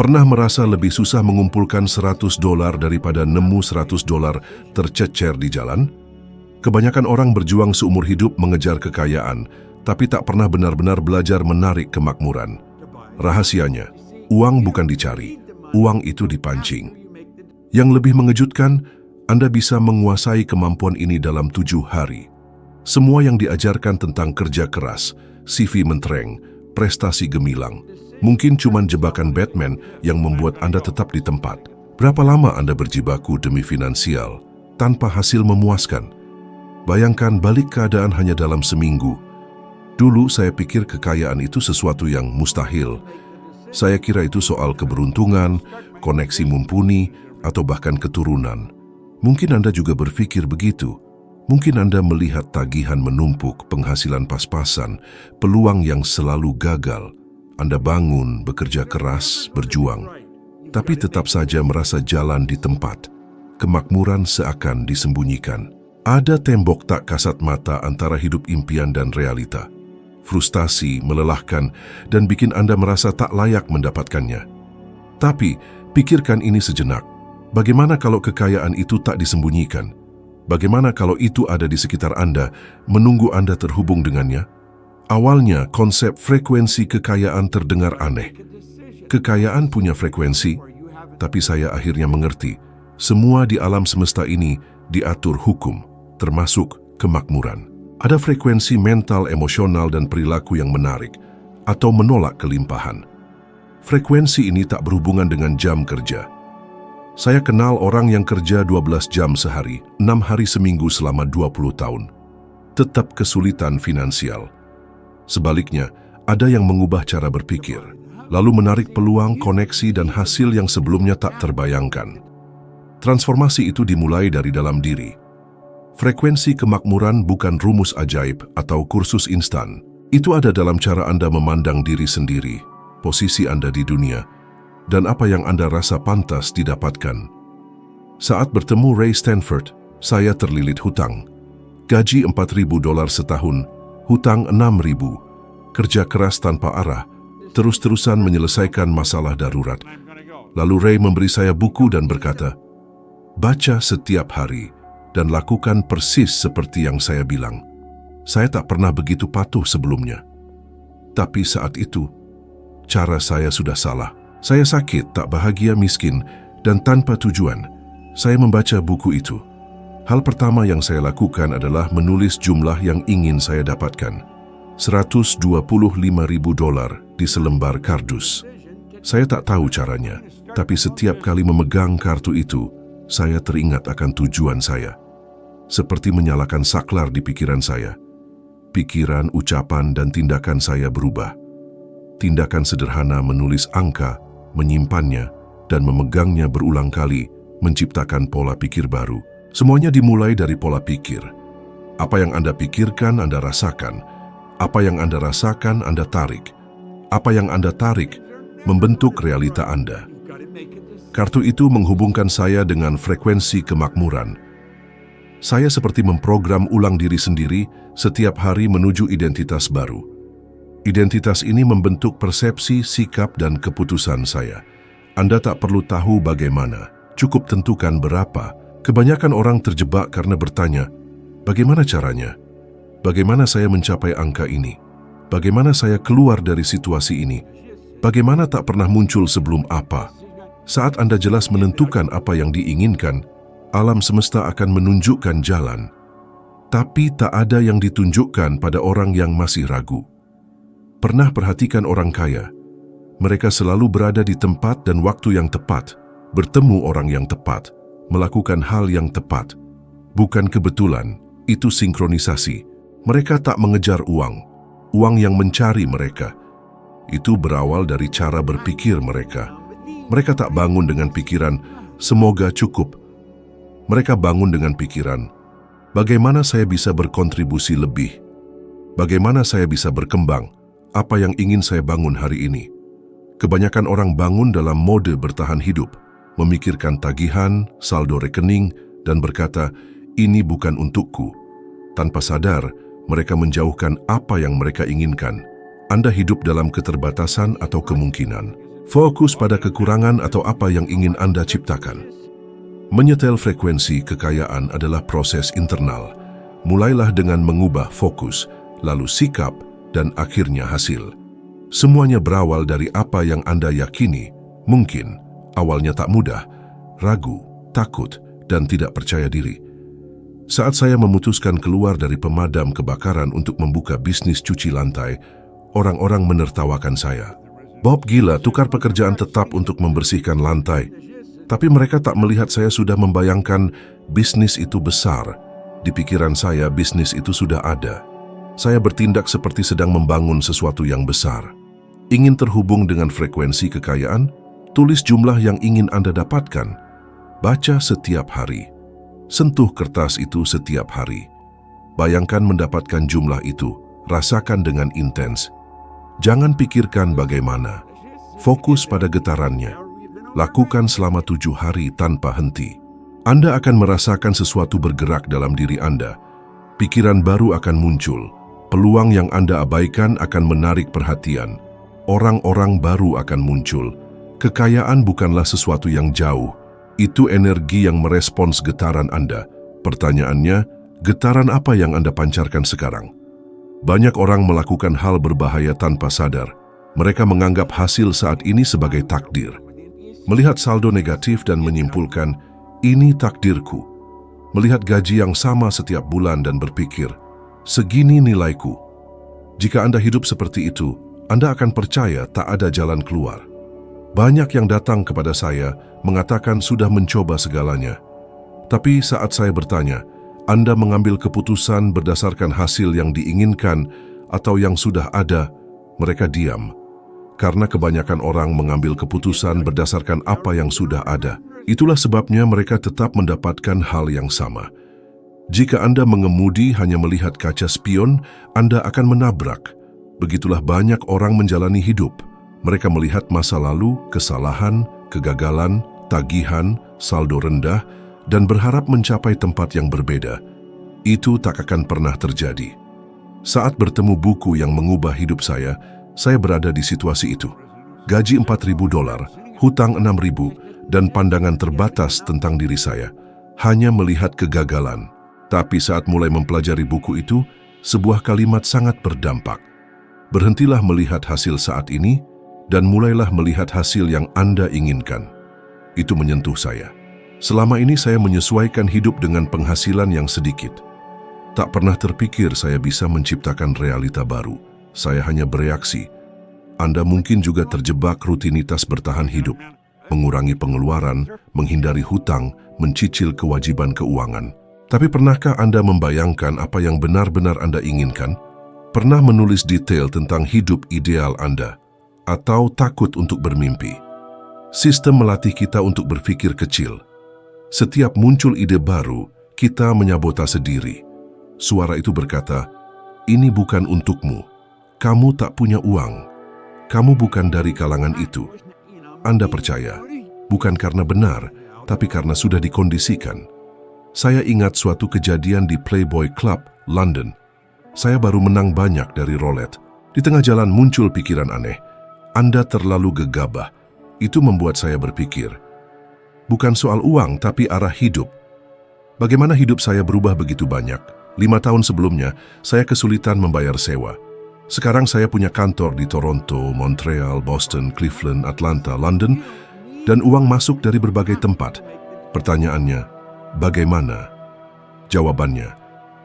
Pernah merasa lebih susah mengumpulkan $100 daripada nemu $100 tercecer di jalan? Kebanyakan orang berjuang seumur hidup mengejar kekayaan, tapi tak pernah benar-benar belajar menarik kemakmuran. Rahasianya, uang bukan dicari, uang itu dipancing. Yang lebih mengejutkan, Anda bisa menguasai kemampuan ini dalam 7 hari. Semua yang diajarkan tentang kerja keras, CV mentereng, prestasi gemilang, mungkin cuma jebakan Batman yang membuat Anda tetap di tempat. Berapa lama Anda berjibaku demi finansial, tanpa hasil memuaskan? Bayangkan balik keadaan hanya dalam seminggu. Dulu saya pikir kekayaan itu sesuatu yang mustahil. Saya kira itu soal keberuntungan, koneksi mumpuni, atau bahkan keturunan. Mungkin Anda juga berpikir begitu. Mungkin Anda melihat tagihan menumpuk, penghasilan pas-pasan, peluang yang selalu gagal. Anda bangun, bekerja keras, berjuang, tapi tetap saja merasa jalan di tempat. Kemakmuran seakan disembunyikan. Ada tembok tak kasat mata antara hidup impian dan realita. Frustasi, melelahkan, dan bikin Anda merasa tak layak mendapatkannya. Tapi, pikirkan ini sejenak. Bagaimana kalau kekayaan itu tak disembunyikan? Bagaimana kalau itu ada di sekitar Anda, menunggu Anda terhubung dengannya? Awalnya, konsep frekuensi kekayaan terdengar aneh. Kekayaan punya frekuensi, tapi saya akhirnya mengerti. Semua di alam semesta ini diatur hukum, termasuk kemakmuran. Ada frekuensi mental, emosional, dan perilaku yang menarik atau menolak kelimpahan. Frekuensi ini tak berhubungan dengan jam kerja. Saya kenal orang yang kerja 12 jam sehari, 6 hari seminggu selama 20 tahun. Tetap kesulitan finansial. Sebaliknya, ada yang mengubah cara berpikir, lalu menarik peluang, koneksi, dan hasil yang sebelumnya tak terbayangkan. Transformasi itu dimulai dari dalam diri. Frekuensi kemakmuran bukan rumus ajaib atau kursus instan. Itu ada dalam cara Anda memandang diri sendiri, posisi Anda di dunia, dan apa yang Anda rasa pantas didapatkan. Saat bertemu Ray Stanford, saya terlilit hutang. Gaji $4.000 setahun, hutang $6.000, kerja keras tanpa arah, terus-terusan menyelesaikan masalah darurat. Lalu Ray memberi saya buku dan berkata, "Baca setiap hari dan lakukan persis seperti yang saya bilang." Saya tak pernah begitu patuh sebelumnya. Tapi saat itu, cara saya sudah salah. Saya sakit, tak bahagia, miskin, dan tanpa tujuan. Saya membaca buku itu. Hal pertama yang saya lakukan adalah menulis jumlah yang ingin saya dapatkan. $125.000 di selembar kardus. Saya tak tahu caranya, tapi setiap kali memegang kartu itu, saya teringat akan tujuan saya. Seperti menyalakan saklar di pikiran saya. Pikiran, ucapan, dan tindakan saya berubah. Tindakan sederhana menulis angka, menyimpannya, dan memegangnya berulang kali, menciptakan pola pikir baru. Semuanya dimulai dari pola pikir. Apa yang Anda pikirkan, Anda rasakan. Apa yang Anda rasakan, Anda tarik. Apa yang Anda tarik, membentuk realita Anda. Kartu itu menghubungkan saya dengan frekuensi kemakmuran. Saya seperti memprogram ulang diri sendiri setiap hari menuju identitas baru. Identitas ini membentuk persepsi, sikap, dan keputusan saya. Anda tak perlu tahu bagaimana, cukup tentukan berapa. Kebanyakan orang terjebak karena bertanya, bagaimana caranya? Bagaimana saya mencapai angka ini? Bagaimana saya keluar dari situasi ini? Bagaimana tak pernah muncul sebelum apa? Saat Anda jelas menentukan apa yang diinginkan, alam semesta akan menunjukkan jalan. Tapi tak ada yang ditunjukkan pada orang yang masih ragu. Pernah perhatikan orang kaya? Mereka selalu berada di tempat dan waktu yang tepat, bertemu orang yang tepat, melakukan hal yang tepat. Bukan kebetulan, itu sinkronisasi. Mereka tak mengejar uang yang mencari mereka. Itu berawal dari cara berpikir mereka. Mereka tak bangun dengan pikiran, semoga cukup. Mereka bangun dengan pikiran, bagaimana saya bisa berkontribusi lebih? Bagaimana saya bisa berkembang? Apa yang ingin saya bangun hari ini? Kebanyakan orang bangun dalam mode bertahan hidup, memikirkan tagihan, saldo rekening, dan berkata, ini bukan untukku. Tanpa sadar, mereka menjauhkan apa yang mereka inginkan. Anda hidup dalam keterbatasan atau kemungkinan. Fokus pada kekurangan atau apa yang ingin Anda ciptakan. Menyetel frekuensi kekayaan adalah proses internal. Mulailah dengan mengubah fokus, lalu sikap, dan akhirnya hasil. Semuanya berawal dari apa yang Anda yakini. Mungkin awalnya tak mudah, ragu, takut, dan tidak percaya diri. Saat saya memutuskan keluar dari pemadam kebakaran untuk membuka bisnis cuci lantai, orang-orang menertawakan saya. Bob gila, tukar pekerjaan tetap untuk membersihkan lantai. Tapi mereka tak melihat saya sudah membayangkan bisnis itu besar. Di pikiran saya, bisnis itu sudah ada. Saya bertindak seperti sedang membangun sesuatu yang besar. Ingin terhubung dengan frekuensi kekayaan? Tulis jumlah yang ingin Anda dapatkan. Baca setiap hari. Sentuh kertas itu setiap hari. Bayangkan mendapatkan jumlah itu. Rasakan dengan intens. Jangan pikirkan bagaimana. Fokus pada getarannya. Lakukan selama 7 hari tanpa henti. Anda akan merasakan sesuatu bergerak dalam diri Anda. Pikiran baru akan muncul. Peluang yang Anda abaikan akan menarik perhatian. Orang-orang baru akan muncul. Kekayaan bukanlah sesuatu yang jauh. Itu energi yang merespons getaran Anda. Pertanyaannya, getaran apa yang Anda pancarkan sekarang? Banyak orang melakukan hal berbahaya tanpa sadar. Mereka menganggap hasil saat ini sebagai takdir. Melihat saldo negatif dan menyimpulkan, ini takdirku. Melihat gaji yang sama setiap bulan dan berpikir, segini nilaiku. Jika Anda hidup seperti itu, Anda akan percaya tak ada jalan keluar. Banyak yang datang kepada saya mengatakan sudah mencoba segalanya. Tapi saat saya bertanya, Anda mengambil keputusan berdasarkan hasil yang diinginkan atau yang sudah ada, mereka diam. Karena kebanyakan orang mengambil keputusan berdasarkan apa yang sudah ada. Itulah sebabnya mereka tetap mendapatkan hal yang sama. Jika Anda mengemudi hanya melihat kaca spion, Anda akan menabrak. Begitulah banyak orang menjalani hidup. Mereka melihat masa lalu, kesalahan, kegagalan, tagihan, saldo rendah, dan berharap mencapai tempat yang berbeda. Itu tak akan pernah terjadi. Saat bertemu buku yang mengubah hidup saya berada di situasi itu. Gaji $4.000, hutang $6.000, dan pandangan terbatas tentang diri saya. Hanya melihat kegagalan. Tapi saat mulai mempelajari buku itu, sebuah kalimat sangat berdampak. Berhentilah melihat hasil saat ini, dan mulailah melihat hasil yang Anda inginkan. Itu menyentuh saya. Selama ini saya menyesuaikan hidup dengan penghasilan yang sedikit. Tak pernah terpikir saya bisa menciptakan realita baru. Saya hanya bereaksi. Anda mungkin juga terjebak rutinitas bertahan hidup, mengurangi pengeluaran, menghindari hutang, mencicil kewajiban keuangan. Tapi pernahkah Anda membayangkan apa yang benar-benar Anda inginkan? Pernah menulis detail tentang hidup ideal Anda? Atau takut untuk bermimpi? Sistem melatih kita untuk berpikir kecil. Setiap muncul ide baru, kita menyabotase diri. Suara itu berkata, ini bukan untukmu. Kamu tak punya uang. Kamu bukan dari kalangan itu. Anda percaya, bukan karena benar, tapi karena sudah dikondisikan. Saya ingat suatu kejadian di Playboy Club, London. Saya baru menang banyak dari roulette. Di tengah jalan muncul pikiran aneh. Anda terlalu gegabah. Itu membuat saya berpikir, bukan soal uang, tapi arah hidup. Bagaimana hidup saya berubah begitu banyak? 5 tahun sebelumnya, saya kesulitan membayar sewa. Sekarang saya punya kantor di Toronto, Montreal, Boston, Cleveland, Atlanta, London, dan uang masuk dari berbagai tempat. Pertanyaannya, bagaimana? Jawabannya,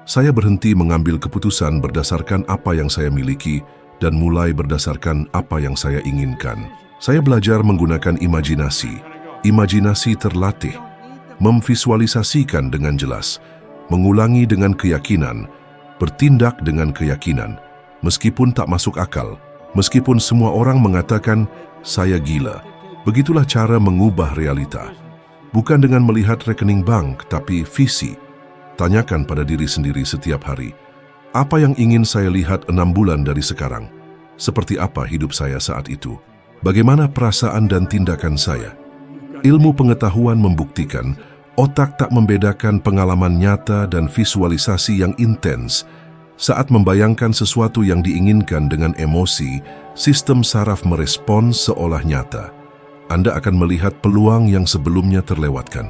saya berhenti mengambil keputusan berdasarkan apa yang saya miliki dan mulai berdasarkan apa yang saya inginkan. Saya belajar menggunakan imajinasi. Imajinasi terlatih, memvisualisasikan dengan jelas, mengulangi dengan keyakinan, bertindak dengan keyakinan, meskipun tak masuk akal, meskipun semua orang mengatakan, saya gila. Begitulah cara mengubah realita. Bukan dengan melihat rekening bank, tapi visi. Tanyakan pada diri sendiri setiap hari, apa yang ingin saya lihat 6 bulan dari sekarang? Seperti apa hidup saya saat itu? Bagaimana perasaan dan tindakan saya? Ilmu pengetahuan membuktikan otak tak membedakan pengalaman nyata dan visualisasi yang intens. Saat membayangkan sesuatu yang diinginkan dengan emosi, Sistem saraf merespons seolah nyata. Anda akan melihat peluang yang sebelumnya terlewatkan.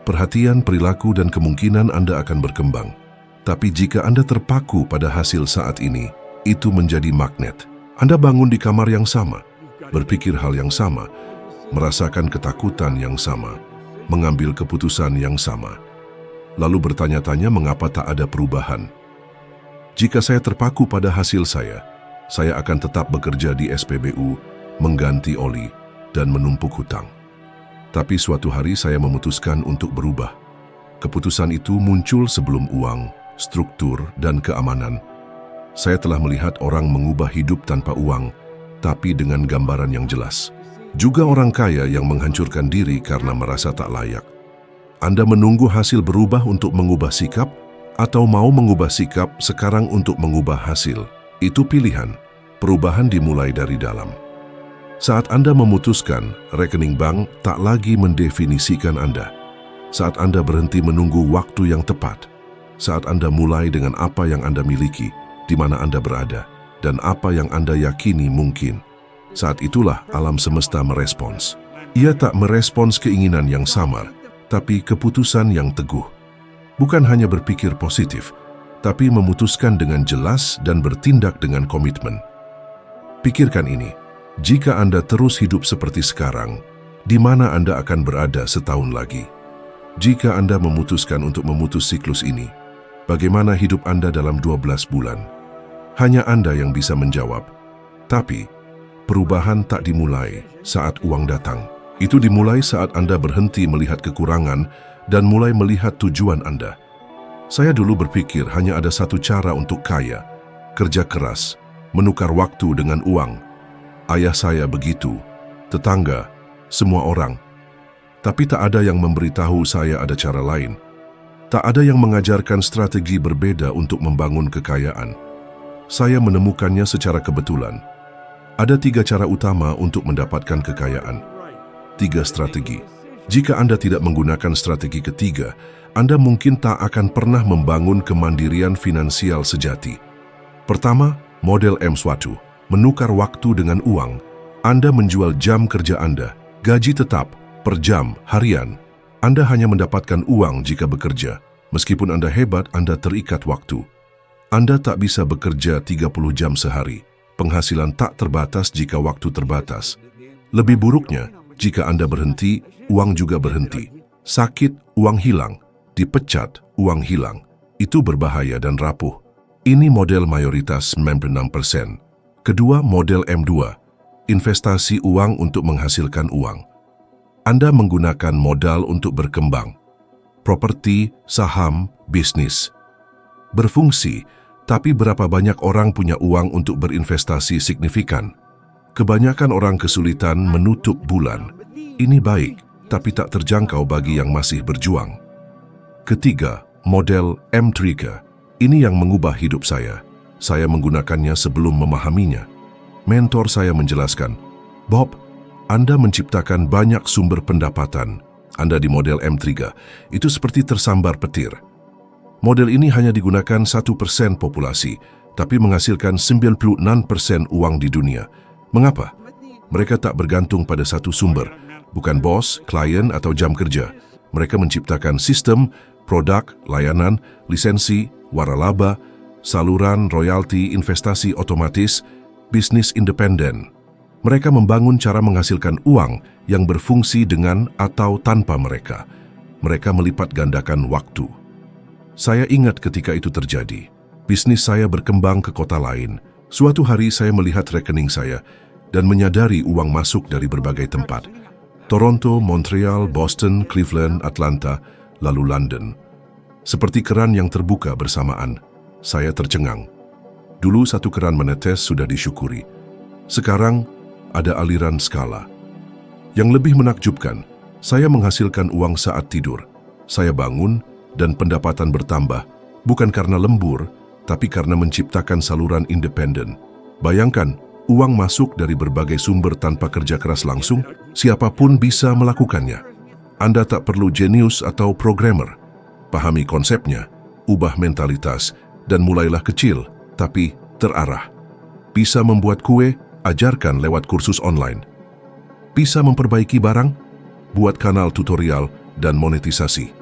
Perhatian, perilaku, dan kemungkinan Anda akan berkembang. Tapi jika Anda terpaku pada hasil saat ini, itu menjadi magnet. Anda bangun di kamar yang sama, berpikir hal yang sama, merasakan ketakutan yang sama, mengambil keputusan yang sama, lalu bertanya-tanya mengapa tak ada perubahan. Jika saya terpaku pada hasil saya akan tetap bekerja di SPBU, mengganti oli, dan menumpuk hutang. Tapi suatu hari saya memutuskan untuk berubah. Keputusan itu muncul sebelum uang, struktur, dan keamanan. Saya telah melihat orang mengubah hidup tanpa uang, tapi dengan gambaran yang jelas. Juga orang kaya yang menghancurkan diri karena merasa tak layak. Anda menunggu hasil berubah untuk mengubah sikap, atau mau mengubah sikap sekarang untuk mengubah hasil? Itu pilihan. Perubahan dimulai dari dalam. Saat Anda memutuskan, rekening bank tak lagi mendefinisikan Anda. Saat Anda berhenti menunggu waktu yang tepat. Saat Anda mulai dengan apa yang Anda miliki, di mana Anda berada, dan apa yang Anda yakini mungkin. Saat itulah alam semesta merespons. Ia tak merespons keinginan yang samar, tapi keputusan yang teguh. Bukan hanya berpikir positif, tapi memutuskan dengan jelas dan bertindak dengan komitmen. Pikirkan ini, jika Anda terus hidup seperti sekarang, di mana Anda akan berada setahun lagi? Jika Anda memutuskan untuk memutus siklus ini, bagaimana hidup Anda dalam 12 bulan? Hanya Anda yang bisa menjawab. Tapi, perubahan tak dimulai saat uang datang. Itu dimulai saat Anda berhenti melihat kekurangan dan mulai melihat tujuan Anda. Saya dulu berpikir hanya ada satu cara untuk kaya, kerja keras, menukar waktu dengan uang. Ayah saya begitu, tetangga, semua orang. Tapi tak ada yang memberitahu saya ada cara lain. Tak ada yang mengajarkan strategi berbeda untuk membangun kekayaan. Saya menemukannya secara kebetulan. Ada 3 cara utama untuk mendapatkan kekayaan. 3 strategi. Jika Anda tidak menggunakan strategi ketiga, Anda mungkin tak akan pernah membangun kemandirian finansial sejati. Pertama, model M1, menukar waktu dengan uang. Anda menjual jam kerja Anda, gaji tetap, per jam, harian. Anda hanya mendapatkan uang jika bekerja. Meskipun Anda hebat, Anda terikat waktu. Anda tak bisa bekerja 30 jam sehari. Penghasilan tak terbatas jika waktu terbatas. Lebih buruknya, jika Anda berhenti, uang juga berhenti. Sakit, uang hilang. Dipecat, uang hilang. Itu berbahaya dan rapuh. Ini model mayoritas 96%. Kedua, model M2, investasi uang untuk menghasilkan uang. Anda menggunakan modal untuk berkembang. Properti, saham, bisnis. Berfungsi, tapi berapa banyak orang punya uang untuk berinvestasi signifikan? Kebanyakan orang kesulitan menutup bulan. Ini baik, tapi tak terjangkau bagi yang masih berjuang. Ketiga, model M3. Ini yang mengubah hidup saya. Saya menggunakannya sebelum memahaminya. Mentor saya menjelaskan, Bob, Anda menciptakan banyak sumber pendapatan. Anda di model M3, itu seperti tersambar petir. Model ini hanya digunakan 1% populasi, tapi menghasilkan 96% uang di dunia. Mengapa? Mereka tak bergantung pada satu sumber, bukan bos, klien, atau jam kerja. Mereka menciptakan sistem, produk, layanan, lisensi, waralaba, saluran, royalti, investasi otomatis, bisnis independen. Mereka membangun cara menghasilkan uang yang berfungsi dengan atau tanpa mereka. Mereka melipat gandakan waktu. Saya ingat ketika itu terjadi. Bisnis saya berkembang ke kota lain. Suatu hari saya melihat rekening saya dan menyadari uang masuk dari berbagai tempat. Toronto, Montreal, Boston, Cleveland, Atlanta, lalu London. Seperti keran yang terbuka bersamaan, saya tercengang. Dulu satu keran menetes sudah disyukuri. Sekarang ada aliran skala. Yang lebih menakjubkan, saya menghasilkan uang saat tidur. Saya bangun dan pendapatan bertambah, bukan karena lembur, tapi karena menciptakan saluran independen. Bayangkan, uang masuk dari berbagai sumber tanpa kerja keras langsung, siapapun bisa melakukannya. Anda tak perlu jenius atau programmer. Pahami konsepnya, ubah mentalitas, dan mulailah kecil, tapi terarah. Bisa membuat kue, ajarkan lewat kursus online. Bisa memperbaiki barang, buat kanal tutorial dan monetisasi.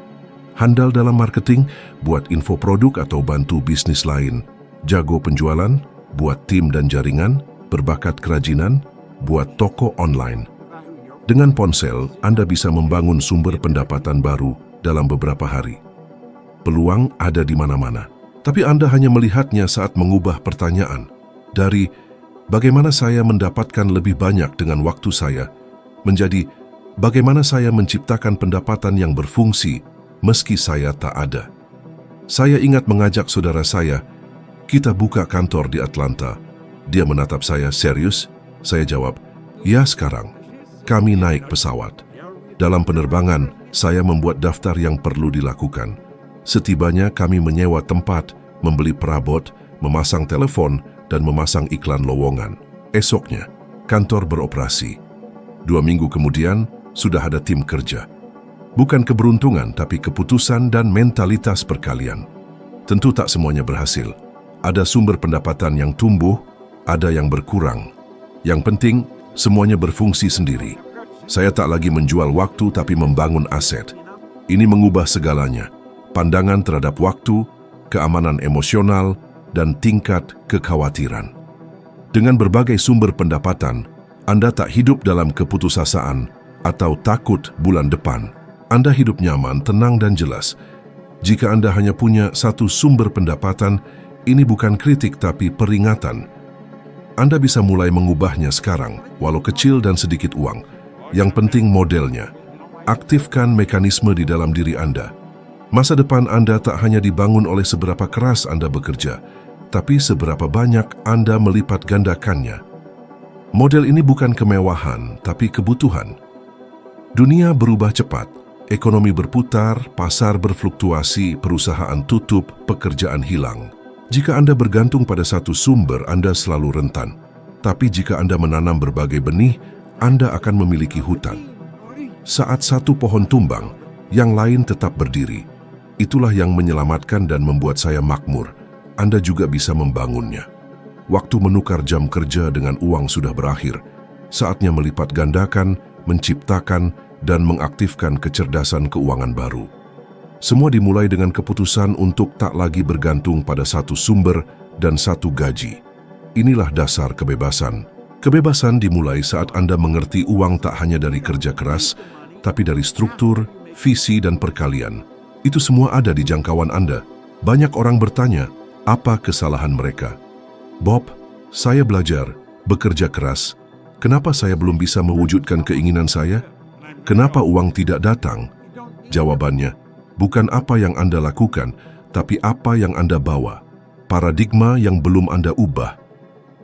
Handal dalam marketing, buat info produk atau bantu bisnis lain. Jago penjualan, buat tim dan jaringan. Berbakat kerajinan, buat toko online. Dengan ponsel, Anda bisa membangun sumber pendapatan baru dalam beberapa hari. Peluang ada di mana-mana, tapi Anda hanya melihatnya saat mengubah pertanyaan dari bagaimana saya mendapatkan lebih banyak dengan waktu saya menjadi bagaimana saya menciptakan pendapatan yang berfungsi meski saya tak ada. Saya ingat mengajak saudara saya, kita buka kantor di Atlanta. Dia menatap saya, serius? Saya jawab, ya sekarang. Kami naik pesawat. Dalam penerbangan, saya membuat daftar yang perlu dilakukan. Setibanya kami menyewa tempat, membeli perabot, memasang telepon, dan memasang iklan lowongan. Esoknya, kantor beroperasi. 2 minggu kemudian, sudah ada tim kerja. Bukan keberuntungan, tapi keputusan dan mentalitas perkalian. Tentu tak semuanya berhasil. Ada sumber pendapatan yang tumbuh, ada yang berkurang. Yang penting, semuanya berfungsi sendiri. Saya tak lagi menjual waktu tapi membangun aset. Ini mengubah segalanya. Pandangan terhadap waktu, keamanan emosional, dan tingkat kekhawatiran. Dengan berbagai sumber pendapatan, Anda tak hidup dalam keputusasaan atau takut bulan depan. Anda hidup nyaman, tenang, dan jelas. Jika Anda hanya punya satu sumber pendapatan, ini bukan kritik tapi peringatan. Anda bisa mulai mengubahnya sekarang, walau kecil dan sedikit uang. Yang penting modelnya. Aktifkan mekanisme di dalam diri Anda. Masa depan Anda tak hanya dibangun oleh seberapa keras Anda bekerja, tapi seberapa banyak Anda melipat gandakannya. Model ini bukan kemewahan, tapi kebutuhan. Dunia berubah cepat, ekonomi berputar, pasar berfluktuasi, perusahaan tutup, pekerjaan hilang. Jika Anda bergantung pada satu sumber, Anda selalu rentan. Tapi jika Anda menanam berbagai benih, Anda akan memiliki hutan. Saat satu pohon tumbang, yang lain tetap berdiri. Itulah yang menyelamatkan dan membuat saya makmur. Anda juga bisa membangunnya. Waktu menukar jam kerja dengan uang sudah berakhir. Saatnya melipat gandakan, menciptakan, dan mengaktifkan kecerdasan keuangan baru. Semua dimulai dengan keputusan untuk tak lagi bergantung pada satu sumber dan satu gaji. Inilah dasar kebebasan. Kebebasan dimulai saat Anda mengerti uang tak hanya dari kerja keras, tapi dari struktur, visi, dan perkalian. Itu semua ada di jangkauan Anda. Banyak orang bertanya, apa kesalahan mereka? Bob, saya belajar, bekerja keras. Kenapa saya belum bisa mewujudkan keinginan saya? Kenapa uang tidak datang? Jawabannya, bukan apa yang Anda lakukan, tapi apa yang Anda bawa. Paradigma yang belum Anda ubah.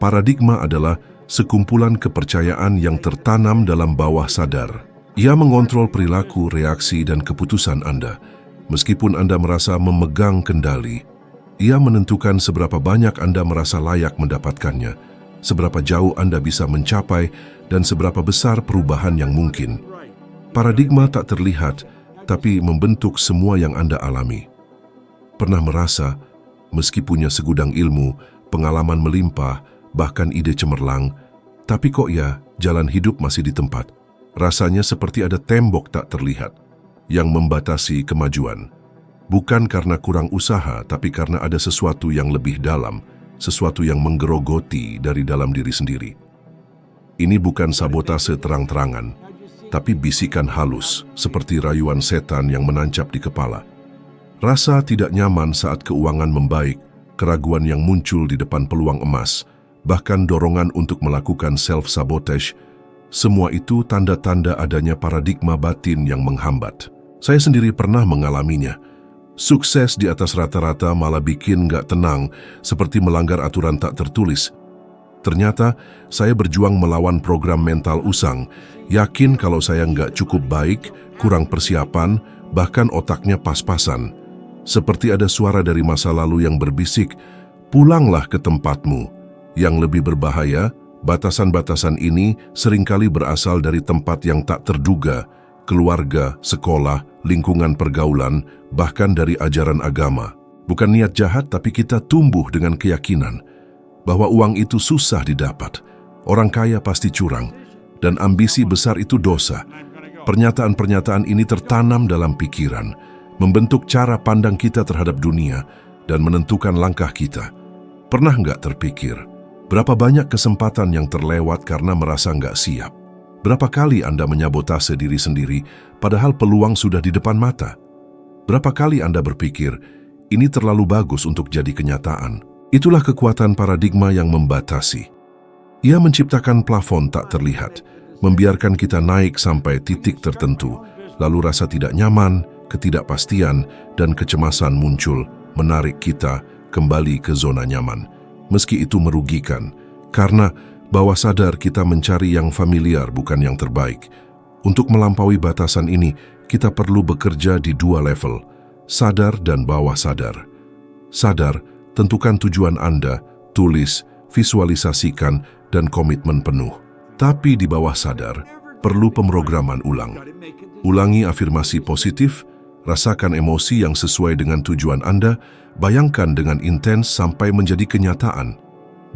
Paradigma adalah sekumpulan kepercayaan yang tertanam dalam bawah sadar. Ia mengontrol perilaku, reaksi, dan keputusan Anda. Meskipun Anda merasa memegang kendali, ia menentukan seberapa banyak Anda merasa layak mendapatkannya, seberapa jauh Anda bisa mencapai, dan seberapa besar perubahan yang mungkin. Paradigma tak terlihat, tapi membentuk semua yang Anda alami. Pernah merasa, meski punya segudang ilmu, pengalaman melimpah, bahkan ide cemerlang, tapi kok ya, jalan hidup masih di tempat. Rasanya seperti ada tembok tak terlihat yang membatasi kemajuan. Bukan karena kurang usaha, tapi karena ada sesuatu yang lebih dalam, sesuatu yang menggerogoti dari dalam diri sendiri. Ini bukan sabotase terang-terangan, tapi bisikan halus, seperti rayuan setan yang menancap di kepala. Rasa tidak nyaman saat keuangan membaik, keraguan yang muncul di depan peluang emas, bahkan dorongan untuk melakukan self-sabotage, semua itu tanda-tanda adanya paradigma batin yang menghambat. Saya sendiri pernah mengalaminya. Sukses di atas rata-rata malah bikin nggak tenang, seperti melanggar aturan tak tertulis. Ternyata, saya berjuang melawan program mental usang, yakin kalau saya nggak cukup baik, kurang persiapan, bahkan otaknya pas-pasan. Seperti ada suara dari masa lalu yang berbisik, pulanglah ke tempatmu. Yang lebih berbahaya, batasan-batasan ini seringkali berasal dari tempat yang tak terduga, keluarga, sekolah, lingkungan pergaulan, bahkan dari ajaran agama. Bukan niat jahat, tapi kita tumbuh dengan keyakinan bahwa uang itu susah didapat, orang kaya pasti curang, dan ambisi besar itu dosa. Pernyataan-pernyataan ini tertanam dalam pikiran, membentuk cara pandang kita terhadap dunia, dan menentukan langkah kita. Pernah nggak terpikir, berapa banyak kesempatan yang terlewat karena merasa nggak siap? Berapa kali Anda menyabotase diri sendiri, padahal peluang sudah di depan mata? Berapa kali Anda berpikir, ini terlalu bagus untuk jadi kenyataan? Itulah kekuatan paradigma yang membatasi. Ia menciptakan plafon tak terlihat, membiarkan kita naik sampai titik tertentu, lalu rasa tidak nyaman, ketidakpastian, dan kecemasan muncul, menarik kita kembali ke zona nyaman. Meski itu merugikan, karena bawah sadar kita mencari yang familiar bukan yang terbaik. Untuk melampaui batasan ini, kita perlu bekerja di dua level, sadar dan bawah sadar. Sadar, tentukan tujuan Anda, tulis, visualisasikan, dan komitmen penuh. Tapi di bawah sadar, perlu pemrograman ulang. Ulangi afirmasi positif, rasakan emosi yang sesuai dengan tujuan Anda, bayangkan dengan intens sampai menjadi kenyataan.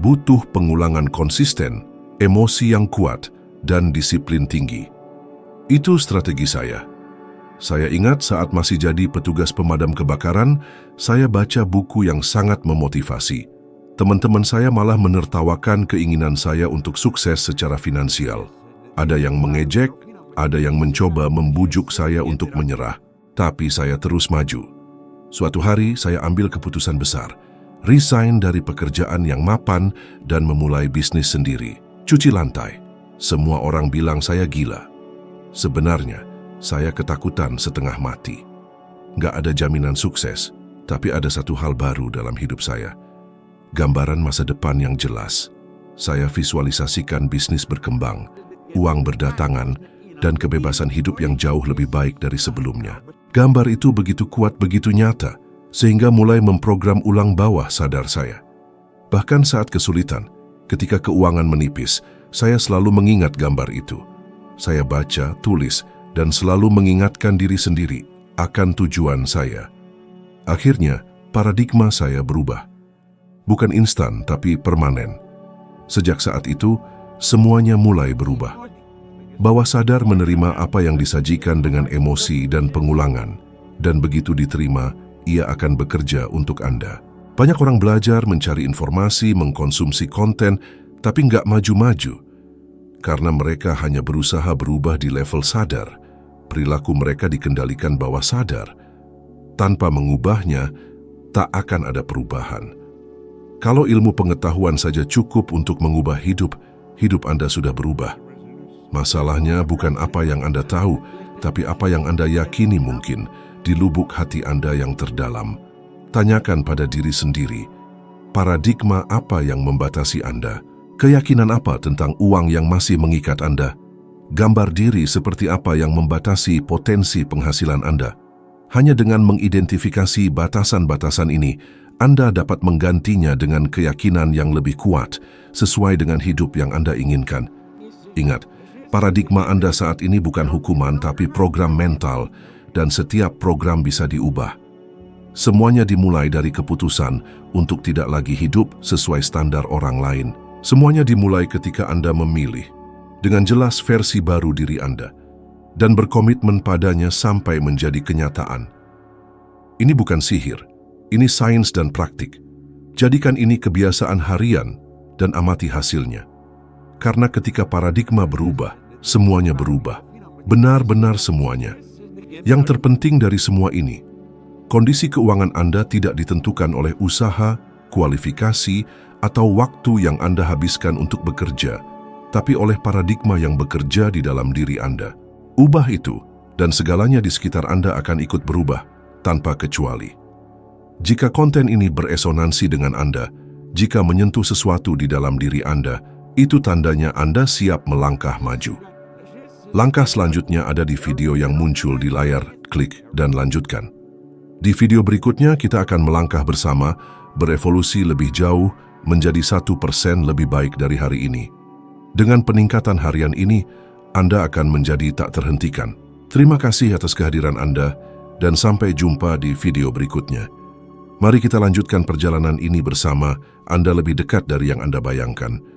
Butuh pengulangan konsisten, emosi yang kuat, dan disiplin tinggi. Itu strategi saya. Saya ingat saat masih jadi petugas pemadam kebakaran, saya baca buku yang sangat memotivasi. Teman-teman saya malah menertawakan keinginan saya untuk sukses secara finansial. Ada yang mengejek, ada yang mencoba membujuk saya untuk menyerah, tapi saya terus maju. Suatu hari saya ambil keputusan besar, resign dari pekerjaan yang mapan dan memulai bisnis sendiri. Cuci lantai. Semua orang bilang saya gila. Sebenarnya, saya ketakutan setengah mati. Nggak ada jaminan sukses, tapi ada satu hal baru dalam hidup saya. Gambaran masa depan yang jelas. Saya visualisasikan bisnis berkembang, uang berdatangan, dan kebebasan hidup yang jauh lebih baik dari sebelumnya. Gambar itu begitu kuat, begitu nyata, sehingga mulai memprogram ulang bawah sadar saya. Bahkan saat kesulitan, ketika keuangan menipis, saya selalu mengingat gambar itu. Saya baca, tulis, dan selalu mengingatkan diri sendiri akan tujuan saya. Akhirnya, paradigma saya berubah. Bukan instan, tapi permanen. Sejak saat itu, semuanya mulai berubah. Bawah sadar menerima apa yang disajikan dengan emosi dan pengulangan, dan begitu diterima, ia akan bekerja untuk Anda. Banyak orang belajar mencari informasi, mengkonsumsi konten, tapi nggak maju-maju. Karena mereka hanya berusaha berubah di level sadar, perilaku mereka dikendalikan bawah sadar. Tanpa mengubahnya, tak akan ada perubahan. Kalau ilmu pengetahuan saja cukup untuk mengubah hidup, hidup Anda sudah berubah. Masalahnya bukan apa yang Anda tahu, tapi apa yang Anda yakini mungkin di lubuk hati Anda yang terdalam. Tanyakan pada diri sendiri, paradigma apa yang membatasi Anda? Keyakinan apa tentang uang yang masih mengikat Anda? Gambar diri seperti apa yang membatasi potensi penghasilan Anda? Hanya dengan mengidentifikasi batasan-batasan ini, Anda dapat menggantinya dengan keyakinan yang lebih kuat sesuai dengan hidup yang Anda inginkan. Ingat, paradigma Anda saat ini bukan hukuman tapi program mental, dan setiap program bisa diubah. Semuanya dimulai dari keputusan untuk tidak lagi hidup sesuai standar orang lain. Semuanya dimulai ketika Anda memilih dengan jelas versi baru diri Anda dan berkomitmen padanya sampai menjadi kenyataan. Ini bukan sihir, ini sains dan praktik. Jadikan ini kebiasaan harian dan amati hasilnya. Karena ketika paradigma berubah, semuanya berubah. Benar-benar semuanya. Yang terpenting dari semua ini, kondisi keuangan Anda tidak ditentukan oleh usaha, kualifikasi, atau waktu yang Anda habiskan untuk bekerja, tapi oleh paradigma yang bekerja di dalam diri Anda. Ubah itu, dan segalanya di sekitar Anda akan ikut berubah, tanpa kecuali. Jika konten ini beresonansi dengan Anda, jika menyentuh sesuatu di dalam diri Anda, itu tandanya Anda siap melangkah maju. Langkah selanjutnya ada di video yang muncul di layar, klik dan lanjutkan. Di video berikutnya kita akan melangkah bersama, berevolusi lebih jauh, menjadi 1% lebih baik dari hari ini. Dengan peningkatan harian ini, Anda akan menjadi tak terhentikan. Terima kasih atas kehadiran Anda, dan sampai jumpa di video berikutnya. Mari kita lanjutkan perjalanan ini bersama. Anda lebih dekat dari yang Anda bayangkan.